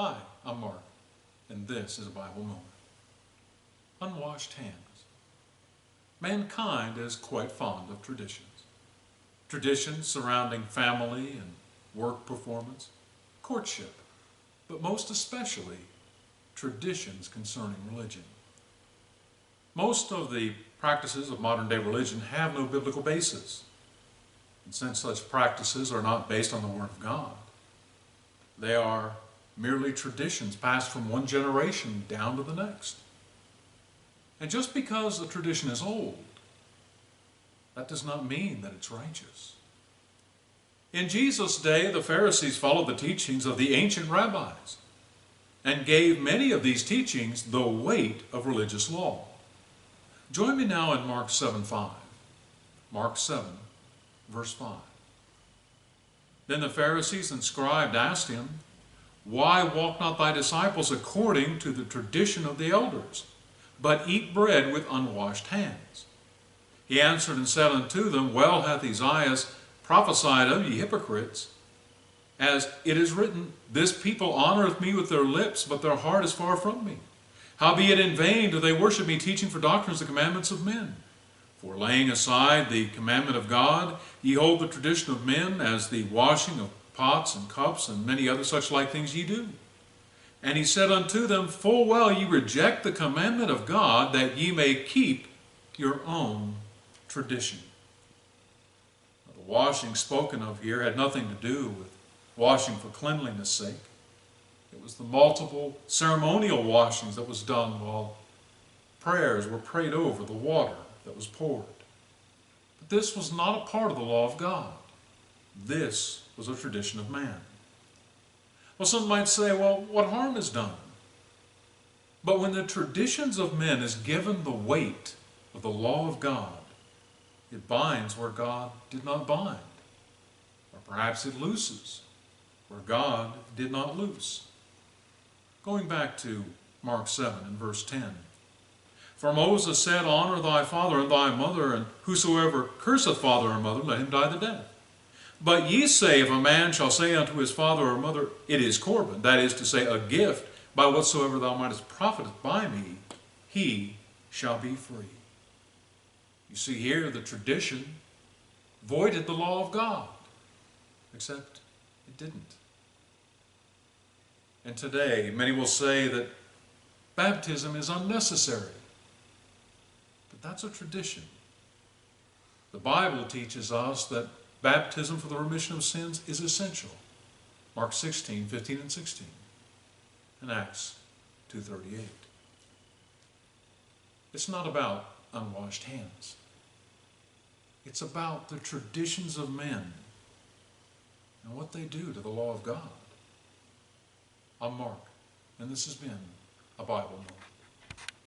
Hi, I'm Mark, and this is a Bible Moment. Unwashed hands. Mankind is quite fond of traditions. Traditions surrounding family and work performance, courtship, but most especially traditions concerning religion. Most of the practices of modern-day religion have no biblical basis. And since such practices are not based on the Word of God, they are merely traditions passed from one generation down to the next. And just because a tradition is old, that does not mean that it's righteous. In Jesus' day, the Pharisees followed the teachings of the ancient rabbis and gave many of these teachings the weight of religious law. Join me now in Mark 7:5. Mark 7, verse 5. Then the Pharisees and scribes asked him, "Why walk not thy disciples according to the tradition of the elders, but eat bread with unwashed hands?" He answered and said unto them, Well hath Isaiah prophesied of ye hypocrites, as it is written, This people honoreth me with their lips, but their heart is far from me. Howbeit in vain do they worship me, teaching for doctrines the commandments of men. For laying aside the commandment of God, ye hold the tradition of men, as the washing of pots and cups, and many other such like things ye do. And he said unto them, Full well ye reject the commandment of God, that ye may keep your own tradition. Now, the washing spoken of here had nothing to do with washing for cleanliness' sake. It was the multiple ceremonial washings that was done while prayers were prayed over the water that was poured. But this was not a part of the law of God. This was a tradition of man. Well, some might say, well, what harm is done? But when the traditions of men is given the weight of the law of God, it binds where God did not bind. Or perhaps it looses where God did not loose. Going back to Mark 7 and verse 10. For Moses said, Honor thy father and thy mother, and whosoever curseth father or mother, let him die the death. But ye say, if a man shall say unto his father or mother, It is Corban, that is to say, a gift, by whatsoever thou mightest profit by me, he shall be free. You see here, the tradition voided the law of God, except it didn't. And today, many will say that baptism is unnecessary. But that's a tradition. The Bible teaches us that baptism for the remission of sins is essential. Mark 16, 15 and 16. And Acts 2:38. It's not about unwashed hands. It's about the traditions of men and what they do to the law of God. I'm Mark, and this has been a Bible Moment.